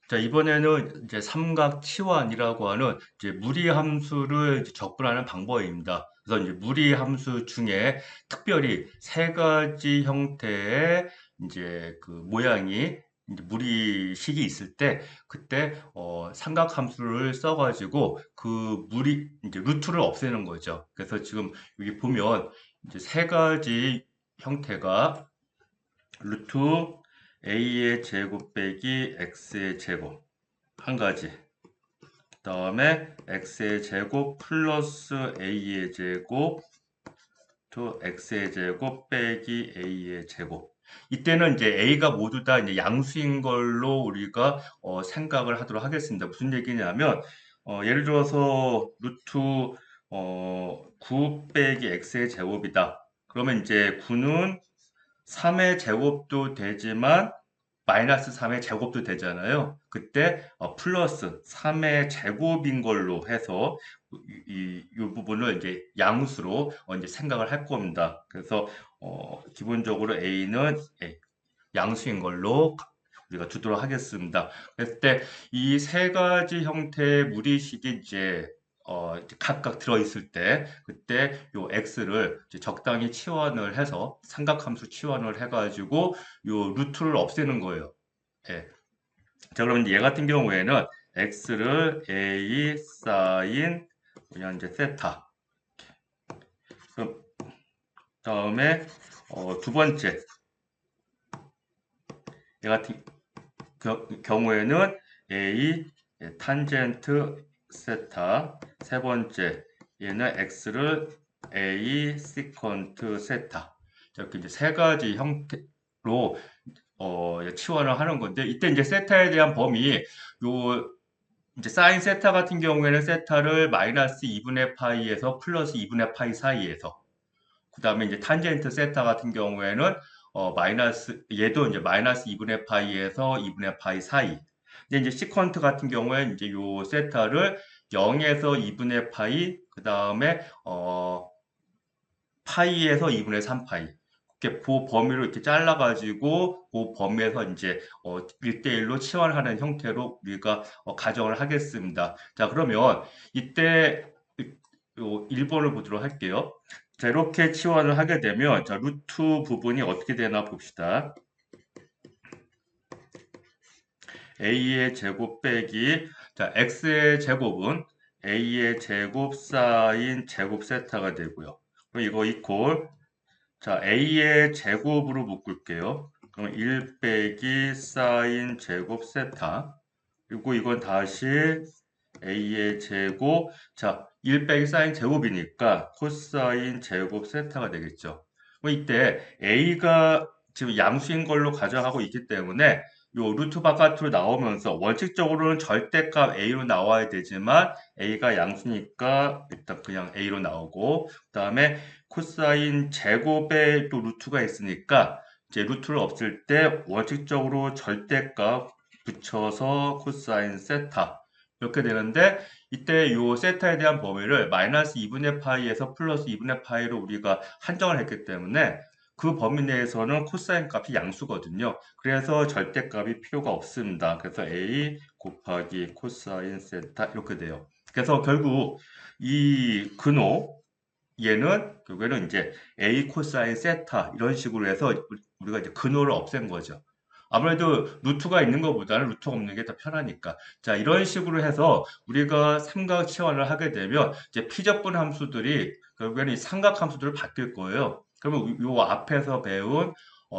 자, 이번에는 이제 삼각 치환이라고 하는 이제 무리 함수를 이제 접근하는 방법입니다. 그래서 이제 무리 함수 중에 특별히 세 가지 형태의 이제 그 모양이 이제 무리식이 있을 때 그때 삼각 함수를 써가지고 그 무리 이제 루트를 없애는 거죠. 그래서 지금 여기 보면 이제 세 가지 형태가 루트 a의 제곱 빼기 x의 제곱 한 가지. 그다음에 x의 제곱 플러스 a의 제곱 또 x의 제곱 빼기 a의 제곱. 이때는 이제 a가 모두 다 이제 양수인 걸로 우리가 생각을 하도록 하겠습니다. 무슨 얘기냐면 예를 들어서 루트 9 빼기 x의 제곱이다. 그러면 이제 9는 3의 제곱도 되지만 마이너스 3의 제곱도 되잖아요. 그때 플러스 3의 제곱인 걸로 해서 이 부분을 이제 양수로 이제 생각을 할 겁니다. 그래서 기본적으로 A는 양수인 걸로 우리가 두도록 하겠습니다. 그럴 때 이 세 가지 형태의 무리식이 이제 각각 들어있을 때 그때 요 x를 이제 적당히 치환을 해서 삼각함수 치환을 해가지고 요 루트를 없애는 거예요. 예. 자, 그러면 얘 같은 경우에는 x를 a 사인 그냥 이제 세타. 그럼 다음에 두 번째 얘 같은 경우에는 a 탄젠트 세타. 세 번째 얘는 x를 a 시컨트 세타. 이렇게 이제 세 가지 형태로 치환을 하는 건데 이때 이제 세타에 대한 범위 요 이제 사인 세타 같은 경우에는 세타를 마이너스 2분의 파이에서 플러스 2분의 파이 사이에서 그 다음에 이제 탄젠트 세타 같은 경우에는 마이너스 얘도 이제 마이너스 2분의 파이에서 2분의 파이 사이. 근데 이제 시컨트 같은 경우에 이제 요 세타를 0에서 2분의 파이 그 다음에 파이에서 2분의 3파이 이렇게 그 범위로 이렇게 잘라가지고 그 범위에서 이제 1대1로 치환하는 형태로 우리가 가정을 하겠습니다. 자, 그러면 이때 요 1번을 보도록 할게요. 자, 이렇게 치환을 하게 되면 자, 루트 부분이 어떻게 되나 봅시다. a의 제곱 빼기 자, x의 제곱은 a의 제곱 사인 제곱 세타가 되고요. 그럼 이거 이퀄 자, a의 제곱으로 묶을게요. 그럼 1 빼기 사인 제곱 세타. 그리고 이건 다시 a의 제곱. 자, 1 빼기 사인 제곱이니까 코사인 제곱 세타가 되겠죠. 그럼 이때 a가 지금 양수인 걸로 가정하고 있기 때문에 요 루트 바깥으로 나오면서 원칙적으로는 절대값 a로 나와야 되지만 a가 양수니까 일단 그냥 a로 나오고 그다음에 코사인 제곱에 또 루트가 있으니까 이제 루트를 없앨 때 원칙적으로 절대값 붙여서 코사인 세타 이렇게 되는데 이때 요 세타에 대한 범위를 마이너스 2분의 파이에서 플러스 2분의 파이로 우리가 한정을 했기 때문에 그 범위 내에서는 코사인 값이 양수거든요. 그래서 절대값이 필요가 없습니다. 그래서 a 곱하기 코사인 세타 이렇게 돼요. 그래서 결국 이 근호 얘는 결국에는 이제 a 코사인 세타 이런 식으로 해서 우리가 이제 근호를 없앤 거죠. 아무래도 루트가 있는 것보다는 루트가 없는 게 더 편하니까. 자, 이런 식으로 해서 우리가 삼각 치환을 하게 되면 이제 피접분 함수들이 결국에는 이 삼각 함수들을 바뀔 거예요. 그러면 요 앞에서 배운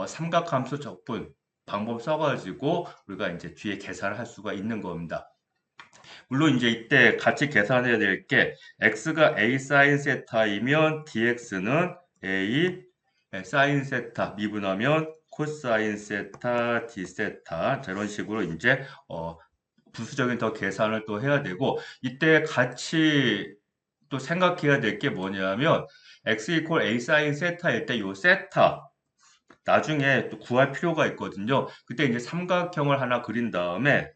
삼각 함수 적분 방법 써가지고 우리가 이제 뒤에 계산을 할 수가 있는 겁니다. 물론 이제 이때 같이 계산해야 될 게 x가 a 사인 세타이면 dx는 a 사인 세타 미분하면 코사인 세타 d 세타 자, 이런 식으로 이제 부수적인 더 계산을 또 해야 되고 이때 같이 또 생각해야 될 게 뭐냐면 x 이퀄 a 사인 세타일 때 요 세타 나중에 또 구할 필요가 있거든요. 그때 이제 삼각형을 하나 그린 다음에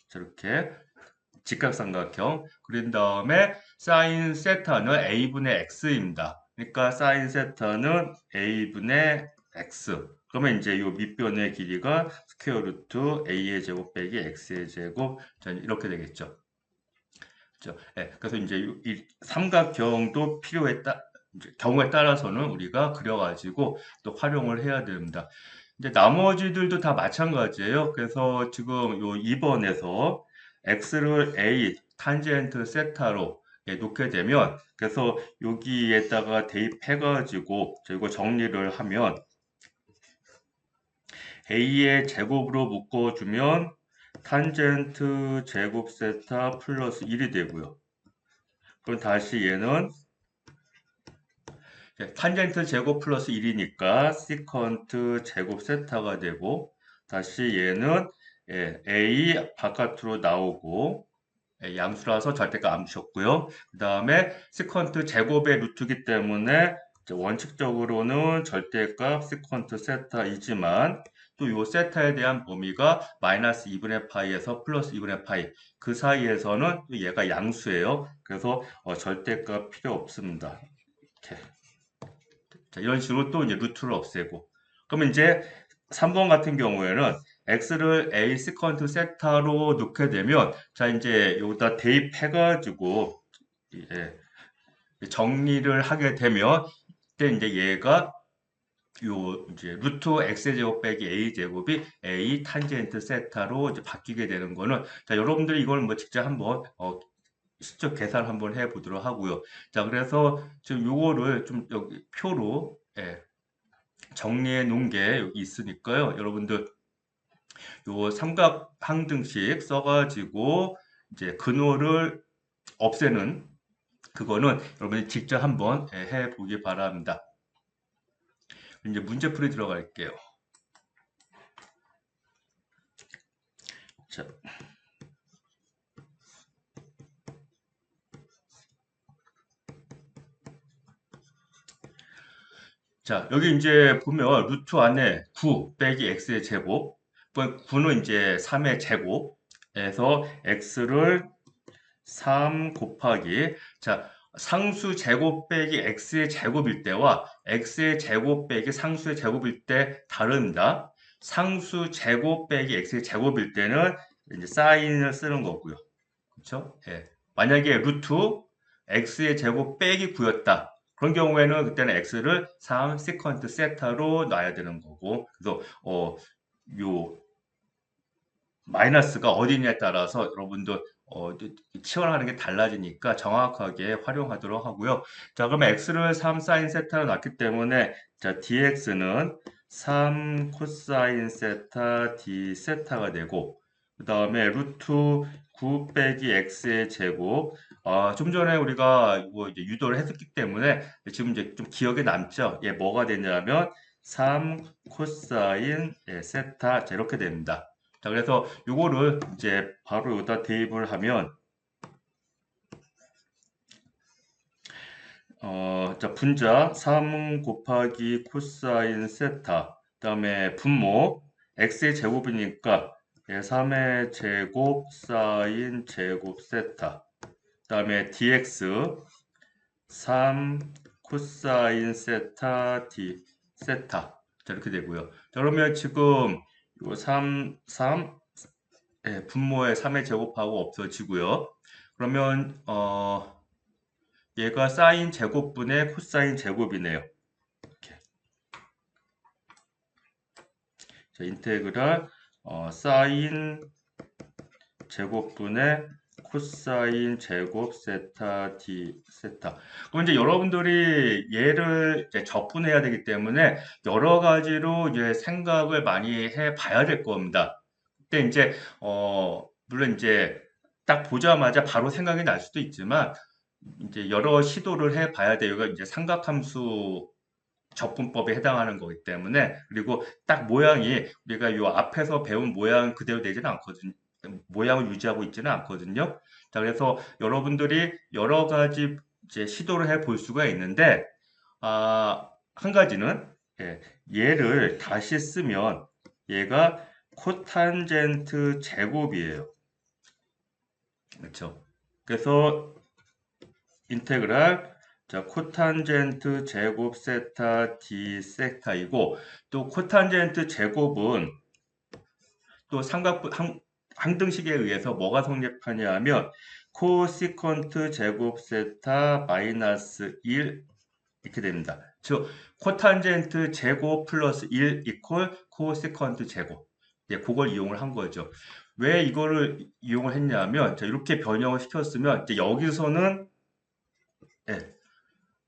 저렇게 직각삼각형 그린 다음에 사인 세타는 a분의 x입니다. 그러니까 사인 세타는 a분의 x 그러면 이제 이 밑변의 길이가 스퀘어 루트 a의 제곱 빼기 x의 제곱 이렇게 되겠죠. 그렇죠? 네, 그래서 이제 이 삼각형도 이제 경우에 따라서는 우리가 그려가지고 또 활용을 해야 됩니다. 이제 나머지들도 다 마찬가지예요. 그래서 지금 요 2번에서 x를 a 탄젠트 세타로 놓게 되면 그래서 여기에다가 대입해가지고 이거 정리를 하면 a의 제곱으로 묶어주면 탄젠트 제곱 세타 플러스 1이 되고요. 그럼 다시 얘는 탄젠트 제곱 플러스 1이니까 시컨트 제곱 세타가 되고 다시 얘는 a 바깥으로 나오고 양수라서 절대가 암수였고요. 그 다음에 시컨트 제곱의 루트이기 때문에 원칙적으로는 절대값 시컨트 세타이지만 또 이 세타에 대한 범위가 마이너스 2분의 파이에서 플러스 2분의 파이 그 사이에서는 얘가 양수예요. 그래서 절대값 필요 없습니다. 이렇게. 자, 이런 식으로 또 이제 루트를 없애고 그러면 이제 3번 같은 경우에는 x를 a 시컨트 세타로 넣게 되면 자 이제 여기다 대입해가지고 정리를 하게 되면 그때 이제 얘가 요 이제 루트 x 제곱 빼기 a 제곱이 a 탄젠트 세타로 이제 바뀌게 되는 거는 자 여러분들이 이걸 뭐 직접 한번 실적 계산 한번 해 보도록 하고요. 자 그래서 지금 요거를 좀 여기 표로 정리해 놓은 게 여기 있으니까요. 여러분들 요 삼각 항등식 써가지고 이제 근호를 없애는 그거는 여러분이 직접 한번 해 보기 바랍니다. 이제 문제풀이 들어갈게요. 자. 자, 여기 이제 보면 루트 안에 9 빼기 x의 제곱, 9는 이제 3의 제곱에서 x를 3 곱하기, 자, 상수 제곱 빼기 x의 제곱일 때와 x의 제곱 빼기 상수의 제곱일 때 다릅니다. 상수 제곱 빼기 x의 제곱일 때는 이제 사인을 쓰는 거고요. 그렇죠? 예. 만약에 루트 x의 제곱 빼기 9였다. 그런 경우에는 그때는 x를 3 세컨트 세타로 놔야 되는 거고 그래서 요 마이너스가 어디냐에 따라서 여러분들 치환하는 게 달라지니까 정확하게 활용하도록 하고요. 자, 그러면 x를 3 사인 세타로 놨기 때문에 자, dx는 3 코사인 세타 d 세타가 되고 그 다음에 루트 9 빼기 x의 제곱 좀 전에 우리가 이거 이제 유도를 했었기 때문에 지금 이제 좀 기억에 남죠? 예, 뭐가 되냐면 3 코사인 세타 자, 이렇게 됩니다. 자, 그래서 요거를 이제 바로 여기다 대입을 하면 자, 분자 3 곱하기 코사인 세타 그다음에 분모 x의 제곱이니까 3의 제곱 사인 제곱 세타 그다음에 dx 3 코사인 세타 d 세타 자, 이렇게 되고요. 자, 그러면 지금 요 3 분모의 3의 제곱하고 없어지고요. 그러면 얘가 사인 제곱분의 코사인 제곱이네요. 이렇게. 자, 인테그랄 사인 제곱분의 코사인 제곱 세타 d 세타. 그럼 이제 여러분들이 얘를 이제 적분해야 되기 때문에 여러 가지로 이제 생각을 많이 해 봐야 될 겁니다. 그때 이제 물론 이제 딱 보자마자 바로 생각이 날 수도 있지만 이제 여러 시도를 해 봐야 돼요. 이거 이제 삼각함수 접근법에 해당하는 거기 때문에 그리고 딱 모양이 우리가 요 앞에서 배운 모양 그대로 되지는 않거든요. 모양을 유지하고 있지는 않거든요. 자, 그래서 여러분들이 여러 가지 이제 시도를 해 볼 수가 있는데 한 가지는 얘를 다시 쓰면 얘가 코탄젠트 제곱이에요. 그렇죠? 그래서 인테그랄 자, 코탄젠트 제곱 세타 d 세타이고 또 코탄젠트 제곱은 또 항등식에 의해서 뭐가 성립하냐 하면 코시컨트 제곱 세타 마이너스 1 이렇게 됩니다. 즉 코탄젠트 제곱 플러스 1 이퀄 코시컨트 제곱. 예, 그걸 이용을 한 거죠. 왜 이거를 이용을 했냐면 자, 이렇게 변형을 시켰으면 이제 여기서는 예,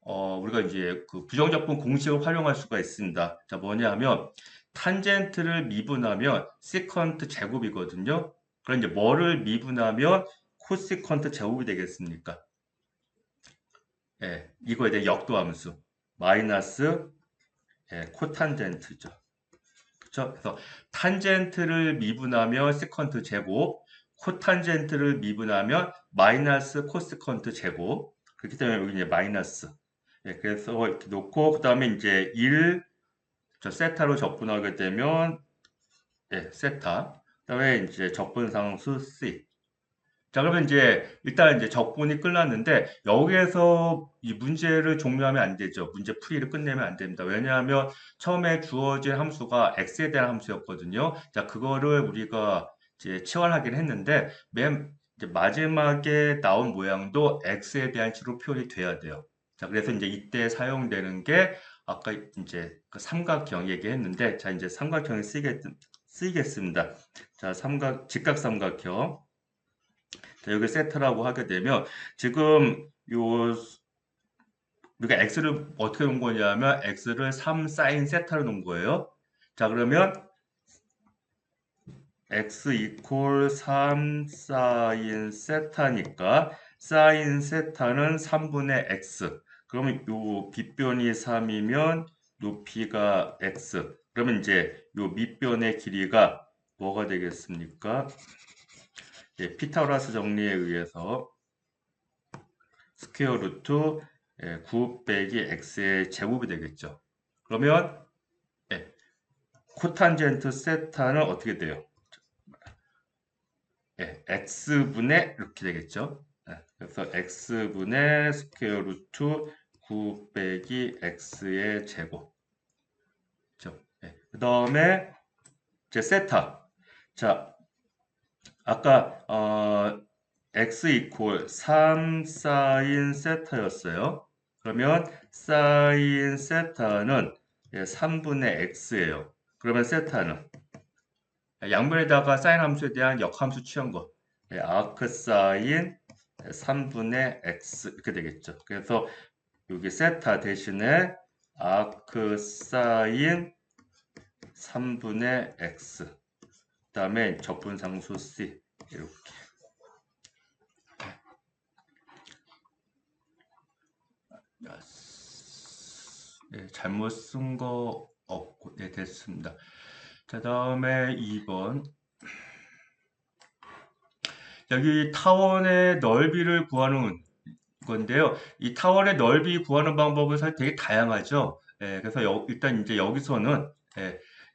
우리가 이제 그 부정적분 공식을 활용할 수가 있습니다. 자, 뭐냐 하면 탄젠트를 미분하면 시컨트 제곱이거든요. 그럼 이제 뭐를 미분하면 코시컨트 제곱이 되겠습니까? 예, 이거에 대해 역도함수 마이너스 코탄젠트죠. 그렇죠? 그래서 탄젠트를 미분하면 시컨트 제곱, 코탄젠트를 미분하면 마이너스 코시컨트 제곱. 그렇기 때문에 여기 이제 마이너스. 예, 그래서 이렇게 놓고 그다음에 이제 1, 저 세타로 적분하게 되면 예, 세타. 그다음에 이제 적분상수 C. 자, 그러면 이제 일단 이제 적분이 끝났는데 여기에서 이 문제를 종료하면 안 되죠. 문제 풀이를 끝내면 안 됩니다. 왜냐하면 처음에 주어진 함수가 x에 대한 함수였거든요. 자, 그거를 우리가 이제 치환하긴 했는데 맨 이제 마지막에 나온 모양도 x에 대한 식으로 표현이 돼야 돼요. 자, 그래서 이제 이때 사용되는 게 아까 이제 그 삼각형 얘기했는데 자, 이제 삼각형을 쓰겠습니다. 자, 직각삼각형. 자, 여기 세트라고 하게 되면 지금 요 우리가 x를 어떻게 놓은 거냐면 x를 3 사인 세타로 놓은 거예요. 자, 그러면 x 이퀄 3 사인 세타니까 사인 세타는 3분의 x. 그러면 요 빗변이 3이면 높이가 x. 그러면 이제 요 밑변의 길이가 뭐가 되겠습니까? 예, 피타고라스 정리에 의해서 스퀘어 루트 9 빼기 x의 제곱이 되겠죠. 그러면 예, 코탄젠트 세타는 어떻게 돼요? 예, x분의 이렇게 되겠죠. 예, 그래서 x분의 스퀘어 루트 9 빼기 x의 제곱. 그렇죠? 예, 그 다음에 이제 세타. 자, 아까 x 이퀄 3 사인 세타였어요. 그러면 사인 세타는 3분의 x예요. 그러면 세타는 양변에다가 사인 함수에 대한 역함수 취한 거. 아크 사인 3분의 x 이렇게 되겠죠. 그래서 여기 세타 대신에 아크 사인 3분의 x 그다음에 적분상수 c 이렇게. 네, 잘못 쓴 거 없고, 네, 됐습니다. 자, 다음에 2번. 여기 타원의 넓이를 구하는 건데요. 이 타원의 넓이 구하는 방법은 사실 되게 다양하죠. 그래서 일단 이제 여기서는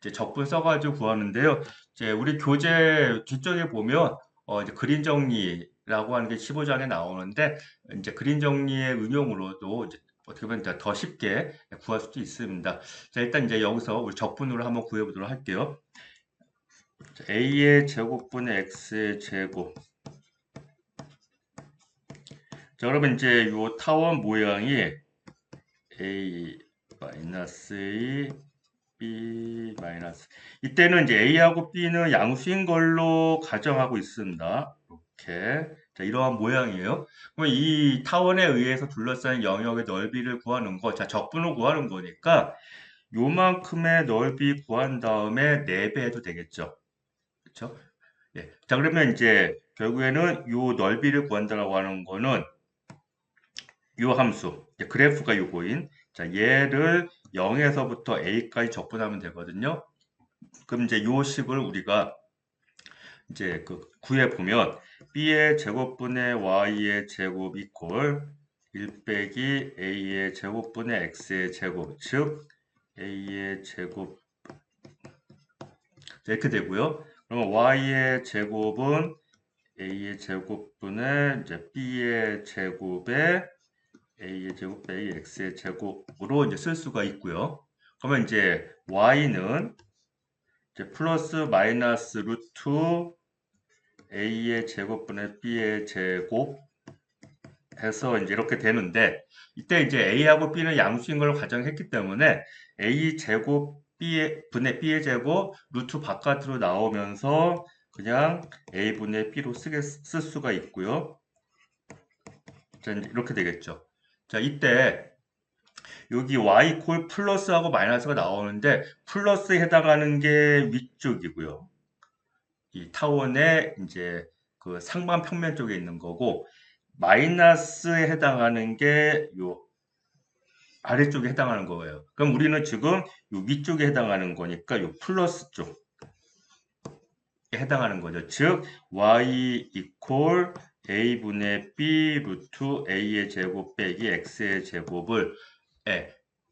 이제 적분 써가지고 구하는데요. 이제 우리 교재 뒤쪽에 보면 이제 그림 정리라고 하는 게 15장에 나오는데 이제 그림 정리의 응용으로도 이제 어떻게 보면 이제 더 쉽게 구할 수도 있습니다. 자, 일단 이제 여기서 우리 적분으로 한번 구해 보도록 할게요. 자, a의 제곱분의 x의 제곱. 자, 그러면 이제 요 타원 모양이 a 마이너스 a b 마이너스 이때는 이제 a하고 b는 양수인 걸로 가정하고 있습니다. 이렇게 자, 이러한 모양이에요. 그럼 이 타원에 의해서 둘러싸인 영역의 넓이를 구하는 거, 자, 적분을 구하는 거니까 요만큼의 넓이 구한 다음에 4배 해도 되겠죠. 그렇죠? 예. 자, 그러면 이제 결국에는 요 넓이를 구한다라고 하는 거는 요 함수, 그래프가 요거인. 자, 얘를 0에서부터 a까지 적분하면 되거든요. 그럼 이제 요 식을 우리가 이제 그 구해 보면 b의 제곱분의 y의 제곱 이퀄 1 빼기 a의 제곱분의 x의 제곱, 즉 a의 제곱 이렇게 되고요. 그러면 y의 제곱은 a의 제곱분의 이제 b의 제곱에 a의 제곱 빼기 x의 제곱으로 이제 쓸 수가 있고요. 그러면 이제 y는 이제 플러스 마이너스 루트 a의 제곱분의 b의 제곱 해서 이제 이렇게 되는데 이때 이제 a하고 b는 양수인 걸 가정했기 때문에 a 제곱 b의 분의 b의 제곱 루트 바깥으로 나오면서 그냥 a분의 b로 쓸 수가 있고요. 자, 이렇게 되겠죠. 자, 이때 여기 y 콜 플러스하고 마이너스가 나오는데 플러스에 해당하는 게 위쪽이고요. 이 타원의 이제 그 상반 평면 쪽에 있는 거고 마이너스에 해당하는 게 요 아래쪽에 해당하는 거예요. 그럼 우리는 지금 요 위쪽에 해당하는 거니까 요 플러스 쪽에 해당하는 거죠. 즉 y 이퀄 a분의 b 루트 a의 제곱 빼기 x의 제곱을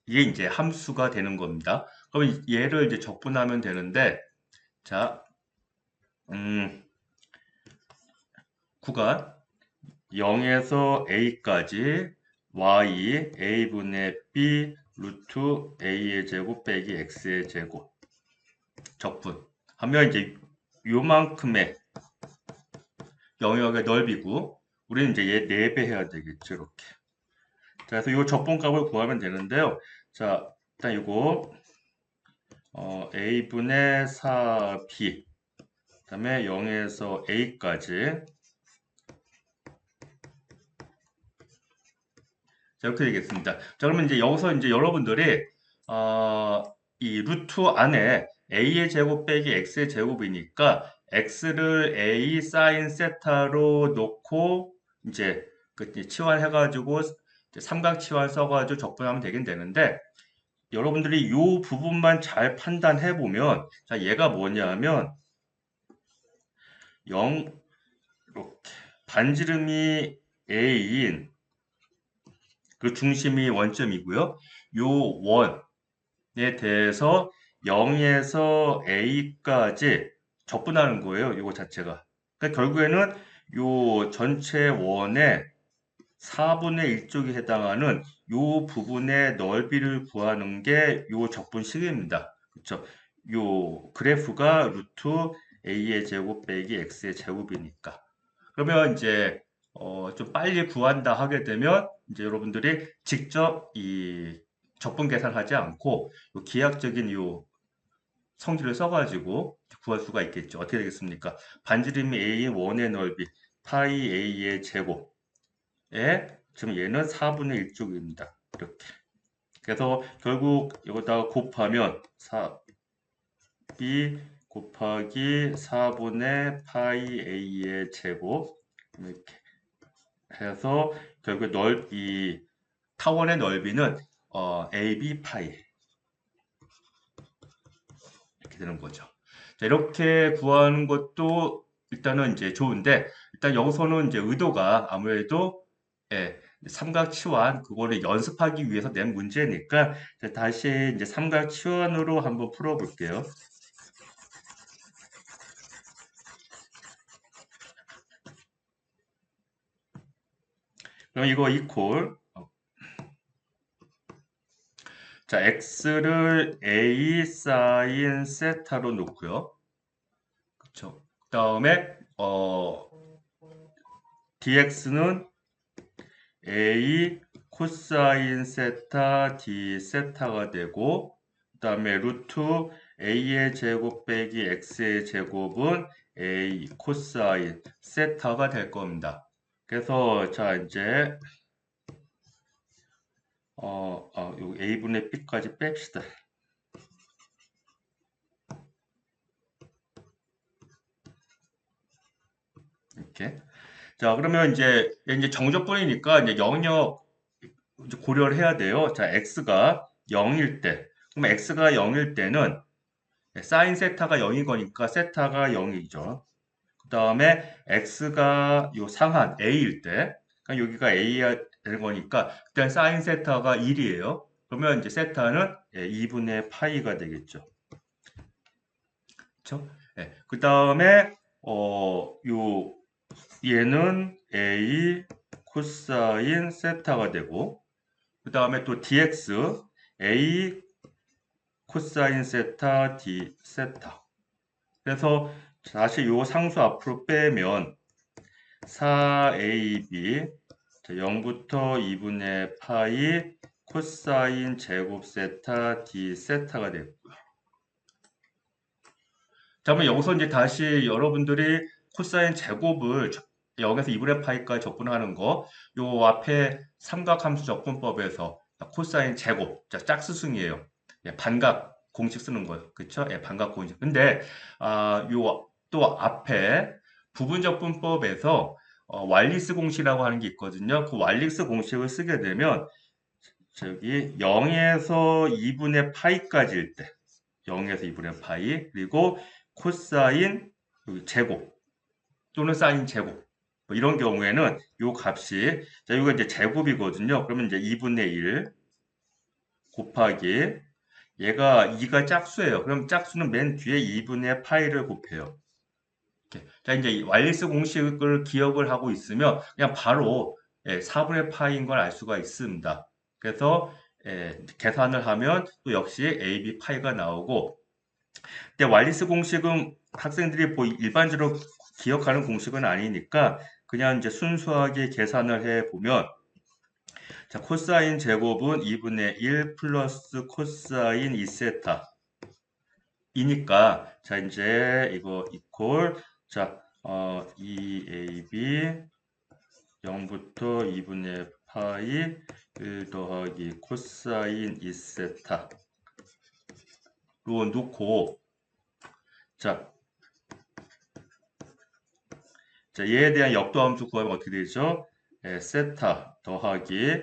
이게 이제 함수가 되는 겁니다. 그럼 얘를 이제 적분하면 되는데 자, 구간 0에서 a까지 y a분의 b 루트 a의 제곱 빼기 x의 제곱 적분 하면 이제 요만큼의 영역의 넓이고 우리는 이제 얘 4배 해야 되겠죠. 이렇게. 자, 그래서 이 적분값을 구하면 되는데요. 자, 일단 이거 a분의 4b 그 다음에 0에서 a까지 자, 이렇게 되겠습니다. 자, 그러면 이제 여기서 이제 여러분들이 이 루트 안에 a의 제곱 빼기 x의 제곱이니까 x를 a 사인 세타로 놓고 이제 그 치환해가지고 삼각 치환 써가지고 적분하면 되긴 되는데 여러분들이 이 부분만 잘 판단해 보면 자, 얘가 뭐냐면 0 이렇게 반지름이 a인 그 중심이 원점이고요. 요 원에 대해서 0에서 a까지 적분하는 거예요. 이거 자체가. 그러니까 결국에는 요 전체 원의 4분의 1쪽에 해당하는 요 부분의 넓이를 구하는 게 요 적분식입니다. 그렇죠? 요 그래프가 루트 a의 제곱 빼기 x의 제곱이니까. 그러면 이제 좀 빨리 구한다 하게 되면 이제 여러분들이 직접 이 적분 계산하지 않고 요 기하학적인 요 성질을 써가지고 구할 수가 있겠죠. 어떻게 되겠습니까? 반지름이 a인 원의 넓이 파이 a의 제곱에 지금 얘는 4분의 1쪽입니다. 이렇게. 그래서 결국 이거다가 곱하면 4b 곱하기 4분의 파이 a의 제곱 이렇게 해서 결국 이 타원의 넓이는 AB 파이 이렇게 되는 거죠. 자, 이렇게 구하는 것도 일단은 이제 좋은데 일단 여기서는 이제 의도가 아무래도 삼각 치환 그거를 연습하기 위해서 낸 문제니까 다시 이제 삼각 치환으로 한번 풀어볼게요. 그럼 이거 이퀄 자, x를 a 사인 세타로 놓고요. 그쵸? 그 다음에 dx는 a 코사인 세타 d 세타가 되고 그 다음에 루트 a의 제곱 빼기 x의 제곱은 a 코사인 세타가 될 겁니다. 그래서 자 이제 요 a분의 b까지 뺍시다. 이렇게. 자, 그러면 이제 정적분이니까 이제 영역 이제 고려를 해야 돼요. 자, x가 0일 때. 그럼 x가 0일 때는 사인 세타가 0인 거니까 세타가 0이죠. 그 다음에 x가 요 상한 a일 때. 그러니까 여기가 a야 되는 거니까 그때 사인 세타가 1이에요. 그러면 이제 세타는 2분의 파이가 되겠죠. 그렇죠? 그 다음에 요 얘는 a 코사인 세타가 되고 그 다음에 또 dx a 코사인 세타 d 세타. 그래서 다시 요 상수 앞으로 빼면 4ab 0부터 2분의 파이 코사인 제곱 세타 d 세타가 되고요. 자, 그러면 여기서 이제 다시 여러분들이 코사인 제곱을 0에서 2분의 파이까지 접근하는 거, 요 앞에 삼각함수 접근법에서 코사인 제곱, 자, 짝수승이에요. 예, 반각 공식 쓰는 거예요. 그쵸? 예, 반각 공식. 근데, 요 또 앞에 부분 접근법에서 왈리스 공식이라고 하는 게 있거든요. 그 왈리스 공식을 쓰게 되면, 저기 0에서 2분의 파이까지일 때, 0에서 2분의 파이, 그리고 코사인 여기 제곱 또는 사인 제곱 뭐 이런 경우에는 요 값이 자 이거 이제 제곱이거든요. 그러면 이제 2분의 1 곱하기 얘가 2가 짝수예요. 그럼 짝수는 맨 뒤에 2분의 파이를 곱해요. 이렇게. 자 이제 이 왈리스 공식을 기억을 하고 있으면 그냥 바로 4분의 파이인 걸 알 수가 있습니다. 그래서 계산을 하면 또 역시 AB 파이가 나오고 근데 왈리스 공식은 학생들이 일반적으로 기억하는 공식은 아니니까 그냥 이제 순수하게 계산을 해 보면 자, 코사인 제곱은 2분의 1 플러스 코사인 2세타 이니까 자 이제 이거 이퀄 자 2ab 0부터 2분의 파이 1 더하기 코사인 2세타로 놓고 자 자, 얘에 대한 역도함수 구하면 어떻게 되죠? 세타 더하기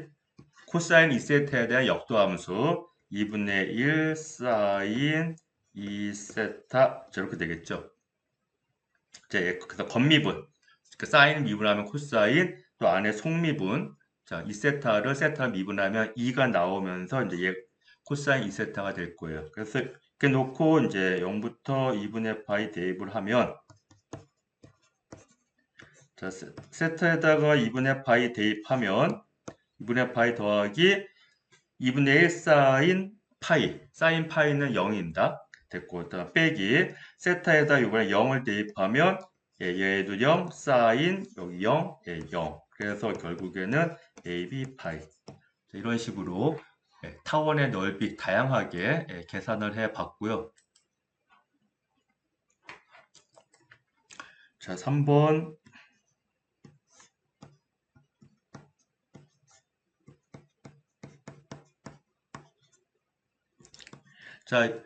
코사인 2세타에 대한 역도함수 2분의 1 사인 2세타 저렇게 되겠죠. 자, 그래서 겉미분 그 사인 미분하면 코사인 또 안에 속미분 자 2세타를 세타 미분하면 2가 나오면서 이제 얘 코사인 2세타가 될 거예요. 그래서 이렇게 놓고 이제 0부터 2분의 파이 대입을 하면 자, 세타에다가 2분의 파이 대입하면 2분의 파이 더하기 2분의 1 사인 파이는 0입니다. 됐고, 일단 빼기 세타에다 이번에 0을 대입하면 얘도 0, 사인 여기 0, 0. 그래서 결국에는 AB 파이. 이런 식으로 타원의 넓이 다양하게 계산을 해 봤고요. 자, 3번. 자,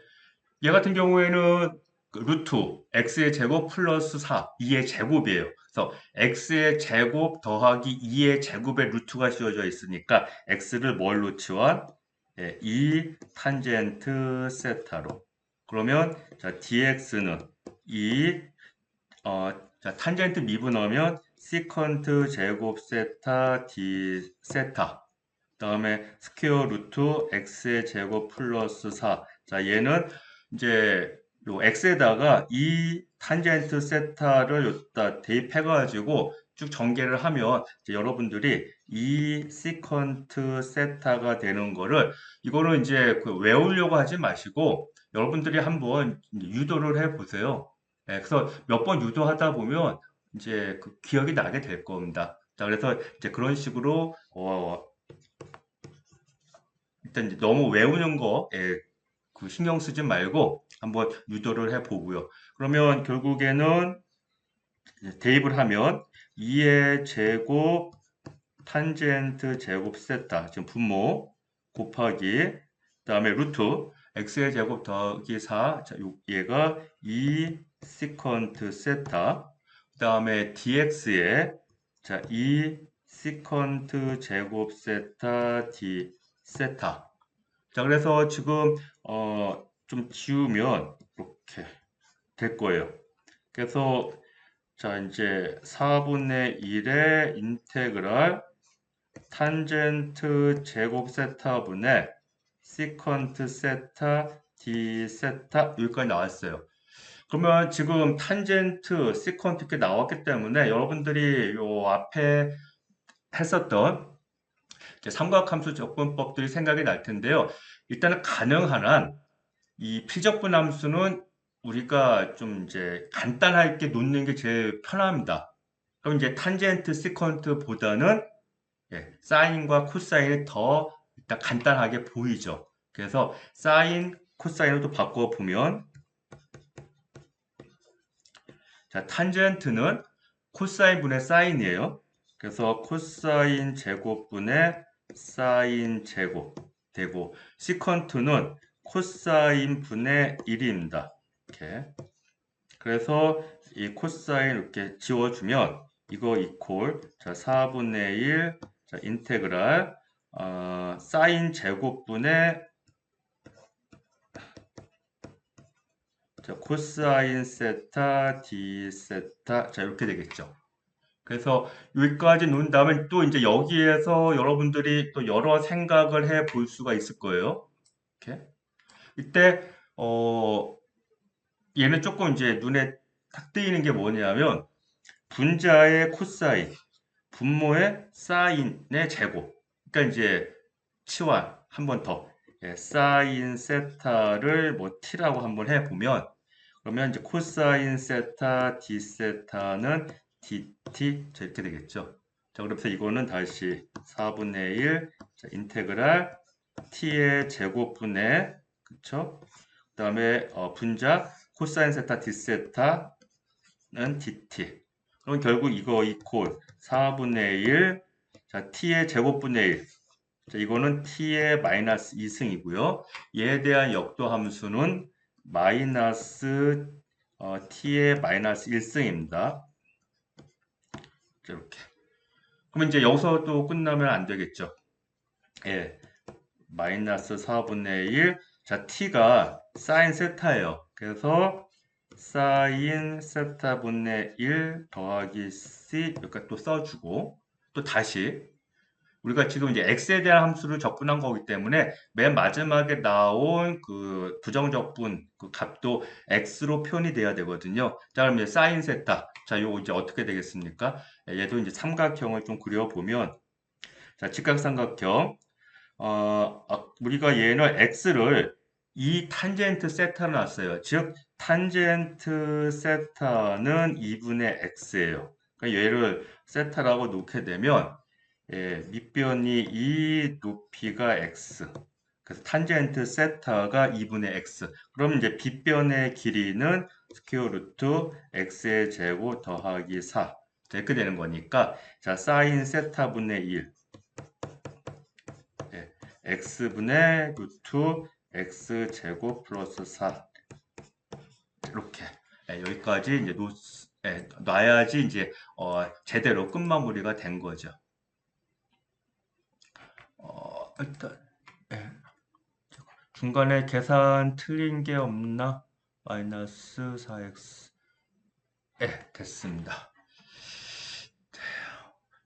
얘 같은 경우에는 그 루트 x의 제곱 플러스 4, 2의 제곱이에요. 그래서 x의 제곱 더하기 2의 제곱의 루트가 씌워져 있으니까 x를 뭘로 치환? 2 탄젠트 세타로. 그러면 자, dx는 2 자, 탄젠트 미분하면 시컨트 제곱 세타 d 세타. 그다음에 스퀘어 루트 x의 제곱 플러스 4. 자, 얘는 이제 요 x에다가 이 탄젠트 세타를 여기다 대입해 가지고 쭉 전개를 하면 이제 여러분들이 이 시컨트 세타가 되는 거를 이거는 이제 그 외우려고 하지 마시고 여러분들이 한번 유도를 해 보세요. 그래서 몇 번 유도하다 보면 이제 그 기억이 나게 될 겁니다. 자, 그래서 이제 그런 식으로 일단 이제 너무 외우는 거 그 신경 쓰지 말고 한번 유도를 해 보고요. 그러면 결국에는 대입을 하면 2의 제곱 탄젠트 제곱 세타 지금 분모 곱하기 그다음에 루트 x의 제곱 더하기 4 자, 얘가 2 시컨트 세타 그다음에 dx에 자, 2 시컨트 제곱 세타 d 세타 자, 그래서 지금 좀 지우면 이렇게 될 거예요. 그래서 자, 이제 4분의 1의 인테그랄 탄젠트 제곱 세타분의 시컨트 세타 d 세타 여기까지 나왔어요. 그러면 지금 탄젠트 시컨트 이렇게 나왔기 때문에 여러분들이 요 앞에 했었던 이제 삼각함수 적분법들이 생각이 날 텐데요. 일단은 가능한 한 이 피적분함수는 우리가 좀 이제 간단하게 놓는 게 제일 편합니다. 그럼 이제 탄젠트 시컨트보다는 사인과 코사인이 더 일단 간단하게 보이죠. 그래서 사인, 코사인으로 또 바꿔보면 자, 탄젠트는 코사인 분의 사인이에요. 그래서 코사인 제곱분의 사인 제곱 되고 시컨트는 코사인 분의 1입니다. 이렇게. 그래서 이 코사인 이렇게 지워주면 이거 이퀄 자 4분의 1 자, 인테그랄 사인 제곱분의 자, 코사인 세타 d 세타 자 이렇게 되겠죠. 그래서 여기까지 놓은 다음에 또 이제 여기에서 여러분들이 또 여러 생각을 해 볼 수가 있을 거예요. 이렇게. 이때 얘는 조금 이제 눈에 탁 뜨이는 게 뭐냐면 분자의 코사인, 분모의 사인의 제곱. 그러니까 이제 치환 한 번 더. 사인 세타를 뭐 t라고 한번 해보면 그러면 이제 코사인 세타 d 세타는 dt 자, 이렇게 되겠죠. 자, 그래서 이거는 다시 4분의 1 자, 인테그랄 t의 제곱분의 그쵸? 그다음에 분자 코사인 세타 d 세타는 dt. 그럼 결국 이거 이퀄 4분의 1 자, t의 제곱분의 1 자, 이거는 t의 마이너스 2승이고요. 얘에 대한 역도 함수는 마이너스 t의 마이너스 1승입니다. 이렇게. 그럼 이제 여기서 또 끝나면 안 되겠죠. 예. 마이너스 4분의 1. 자, t가 사인 세타예요. 그래서 사인 세타분의 1 더하기 c 이렇게 또 써주고 또 다시 우리가 지금 이제 x에 대한 함수를 접근한 거기 때문에 맨 마지막에 나온 그 부정적분 그 값도 x로 표현이 돼야 되거든요. 자, 그럼 이제 사인 세타. 자, 요거 이제 어떻게 되겠습니까? 얘도 이제 삼각형을 좀 그려보면 자, 직각삼각형. 우리가 얘는 x를 이 탄젠트 세타로 놨어요. 즉, 탄젠트 세타는 2분의 x예요. 그러니까 얘를 세타라고 놓게 되면 밑변이 이 높이가 x. 그래서 탄젠트 세타가 2분의 x. 그럼 이제 빗변의 길이는 스퀘어 루트 x의 제곱 더하기 4. 이렇게 되는 거니까 자, 사인 세타분의 1. x분의 루트 x 제곱 플러스 4. 이렇게 여기까지 이제 놔야지 이제 제대로 끝마무리가 된 거죠. 일단 중간에 계산 틀린 게 없나? 마이너스 4x. 됐습니다.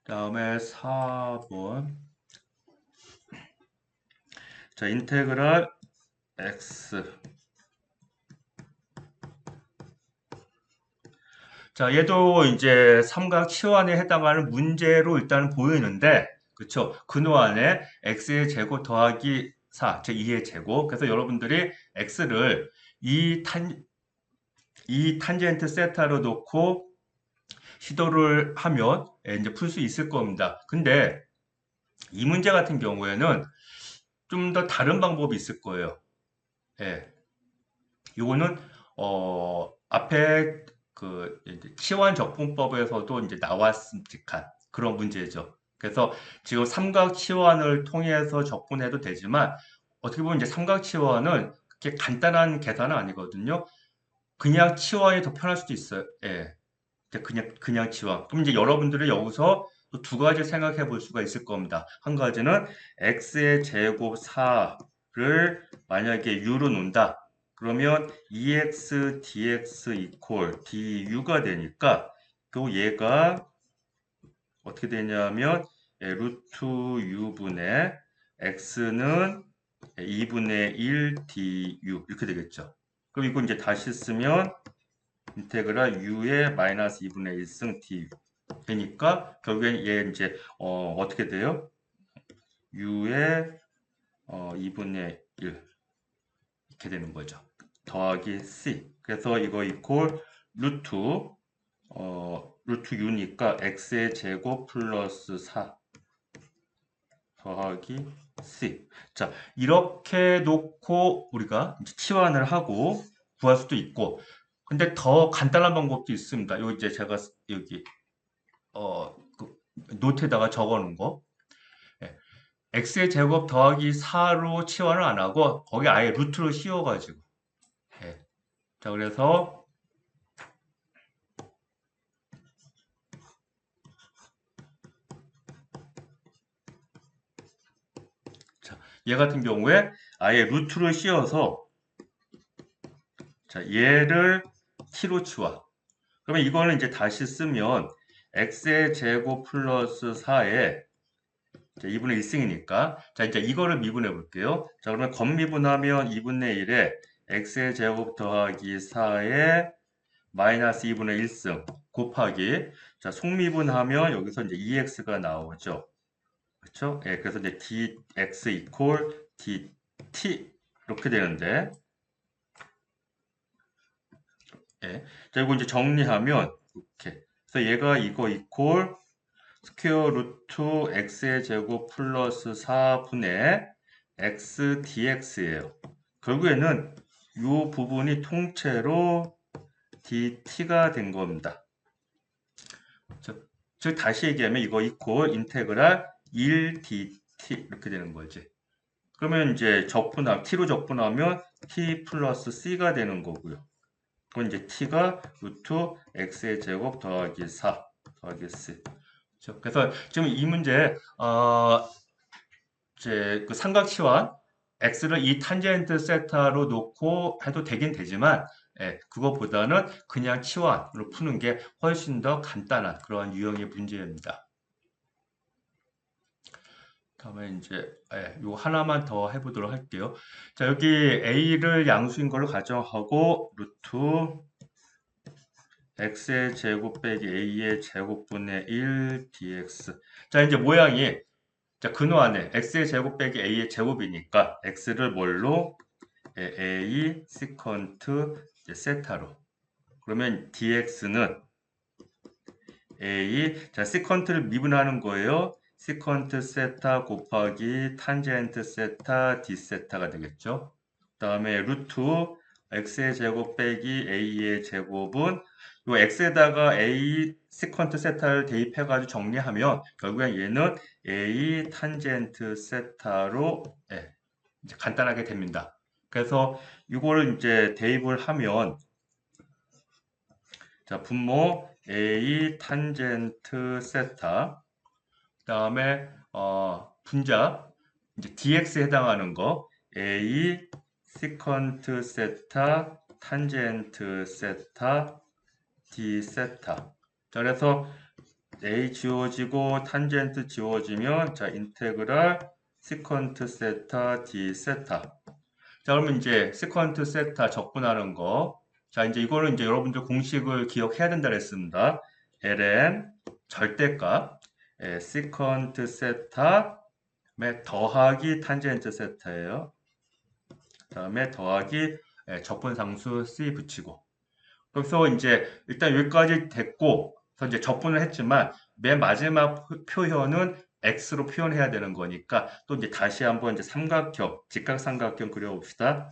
다음에 4번. 자, 인테그랄 x. 자, 얘도 이제 삼각 치환에 해당하는 문제로 일단은 보이는데, 그쵸? 근호안에 x의 제곱 더하기 4, 즉 2의 제곱. 그래서 여러분들이 x를 이 탄젠트 세타로 놓고 시도를 하면 이제 풀 수 있을 겁니다. 근데 이 문제 같은 경우에는 좀 더 다른 방법이 있을 거예요. 예. 요거는 앞에 그 치환 적분법에서도 이제 나왔음직한 그런 문제죠. 그래서 지금 삼각 치환을 통해서 적분해도 되지만 어떻게 보면 이제 삼각 치환은 그렇게 간단한 계산은 아니거든요. 그냥 치환이 더 편할 수도 있어요. 예. 그냥 치환. 그럼 이제 여러분들이 여기서 또 두 가지 생각해 볼 수가 있을 겁니다. 한 가지는 x의 제곱 4를 만약에 u로 놓는다. 그러면 2x dx 이퀄 du가 되니까 또 얘가 어떻게 되냐면 루트 u분의 x는 2분의 1 du 이렇게 되겠죠. 그럼 이거 이제 다시 쓰면 인테그랄 u의 마이너스 2분의 1승 du 되니까 결국엔 얘 이제 어떻게 돼요? u의 2분의 1 이렇게 되는 거죠. 더하기 c. 그래서 이거 이퀄 루트 u니까 x의 제곱 플러스 4 더하기 c. 자, 이렇게 놓고 우리가 이제 치환을 하고 구할 수도 있고, 근데 더 간단한 방법도 있습니다. 요 이제 제가 여기 그 노트에다가 적어 놓은 거. 예. x의 제곱 더하기 4로 치환을 안 하고 거기 아예 루트로 씌워 가지고. 예. 자, 그래서 자, 얘 같은 경우에 아예 루트를 씌워서 자, 얘를 t로 치환. 그러면 이거는 이제 다시 쓰면 x의 제곱 플러스 4에 2분의 1승이니까 자 이제 이거를 미분해 볼게요. 자 그러면 겉미분하면 2분의 1에 x의 제곱 더하기 4에 마이너스 2분의 1승 곱하기 자 속미분하면 여기서 이제 2x가 나오죠. 그렇죠? 예, 그래서 이제 dx 이퀄 dt 이렇게 되는데 예. 자 이거 이제 정리하면 이렇게 그래서 얘가 이거 이퀄 스퀘어 루트 x의 제곱 플러스 4분의 x dx예요. 결국에는 이 부분이 통째로 dt가 된 겁니다. 즉 다시 얘기하면 이거 이퀄 인테그랄 1dt 이렇게 되는 거지. 그러면 이제 t로 적분하면 t 플러스 c가 되는 거고요. 그럼 이제 t가 루트 x의 제곱 더하기 4 더하기 c. 그래서 지금 이 문제 이제 그 삼각치환 x를 이 탄젠트 세타로 놓고 해도 되긴 되지만 예, 그거보다는 그냥 치환으로 푸는 게 훨씬 더 간단한 그런 유형의 문제입니다. 다음에 이제 요 하나만 더 해보도록 할게요. 자 여기 a를 양수인 걸로 가정하고 루트 x의 제곱 빼기 a의 제곱분의 1 dx. 자 이제 모양이 자, 근호 안에 x의 제곱 빼기 a의 제곱이니까 x를 뭘로? a 시컨트 세타로. 그러면 dx는 a 자 시컨트를 미분하는 거예요. 시컨트 세타 곱하기 탄젠트 세타 d 세타가 되겠죠. 그다음에 루트 x의 제곱 빼기 a의 제곱은 요 x에다가 a 시컨트 세타를 대입해가지고 정리하면 결국엔 얘는 a 탄젠트 세타로 예, 이제 간단하게 됩니다. 그래서 이거를 이제 대입을 하면 자 분모 a 탄젠트 세타 그다음에 분자 이제 dx에 해당하는 거 a 시컨트 세타 탄젠트 세타 d 세타. 자, 그래서 a 지워지고 탄젠트 지워지면 자 인테그랄 시컨트 세타 d 세타. 자, 그러면 이제 시컨트 세타 적분하는 거. 자, 이제 이거는 이제 여러분들 공식을 기억해야 된다 그랬습니다. ln 절대값 시컨트 세타 더하기 탄젠트 세타예요. 그다음에 더하기 적분상수 c 붙이고. 그래서 이제 일단 여기까지 됐고, 그래서 이제 적분을 했지만 맨 마지막 표현은 x로 표현해야 되는 거니까 또 이제 다시 한번 이제 삼각형, 직각삼각형 그려봅시다.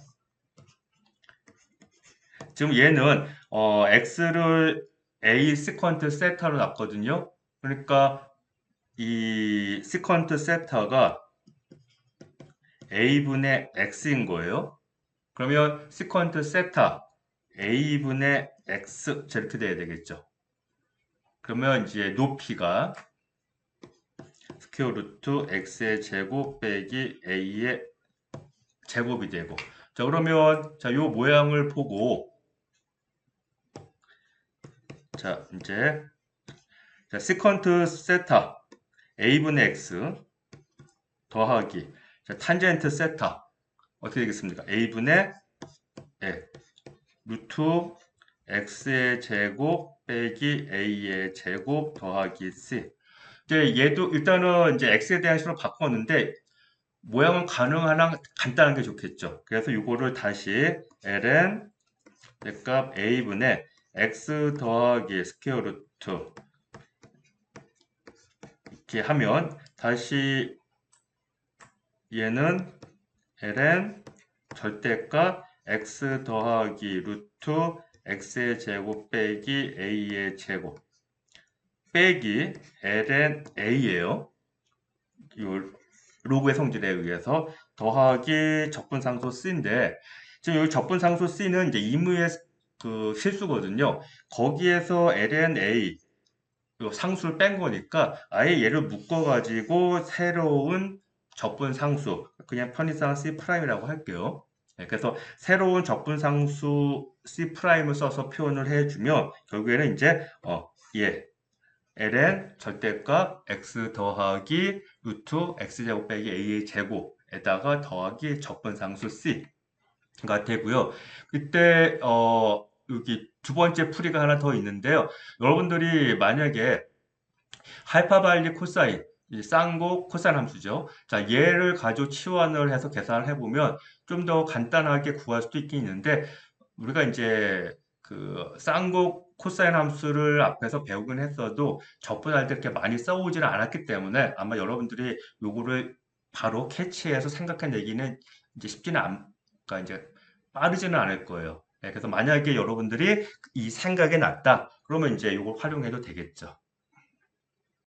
지금 얘는 x를 a 시컨트 세타로 놨거든요. 그러니까 이 시컨트 세타가 a분의 x인 거예요. 그러면 시컨트 세타 a분의 x 이렇게 돼야 되겠죠. 그러면 이제 높이가 스퀘어 루트 x의 제곱 빼기 a의 제곱이 되고 자 그러면 자 요 모양을 보고 자 이제 자 시컨트 세타 a분의 x 더하기 자 탄젠트 세타 어떻게 되겠습니까? a분의 루트 x의 제곱 빼기 a의 제곱 더하기 c. 이제 얘도 일단은 이제 x에 대한 식으로 바꿨는데 모양은 가능한 간단한 게 좋겠죠. 그래서 이거를 다시 ln 값 a분의 x 더하기 스퀘어 루트 이렇게 하면 다시 얘는 ln 절대값 x 더하기 루트 x의 제곱 빼기 a의 제곱 빼기 ln a예요. 이 로그의 성질에 의해서 더하기 적분상수 c인데 지금 여기 적분상수 c는 이제 임의의 그 실수거든요. 거기에서 ln a 요 상수를 뺀 거니까 아예 얘를 묶어가지고 새로운 적분상수 그냥 편의상 C'이라고 할게요. 네, 그래서 새로운 적분상수 C'을 써서 표현을 해주면 결국에는 이제 예 ln 절대값 x 더하기 루트 x제곱 빼기 a의 제곱에다가 더하기 적분상수 c가 되고요. 그때 여기 두 번째 풀이가 하나 더 있는데요. 여러분들이 만약에 하이퍼발리 코사인, 이 쌍곡 코사인 함수죠. 자, 얘를 가지고 치환을 해서 계산을 해보면 좀 더 간단하게 구할 수도 있긴 있는데 우리가 이제 그 쌍곡 코사인 함수를 앞에서 배우긴 했어도 적분할 때 이렇게 많이 써오지는 않았기 때문에 아마 여러분들이 요거를 바로 캐치해서 생각해내기는 이제 쉽지는 그러니까 이제 빠르지는 않을 거예요. 네, 그래서 만약에 여러분들이 이 생각이 났다, 그러면 이제 요걸 활용해도 되겠죠.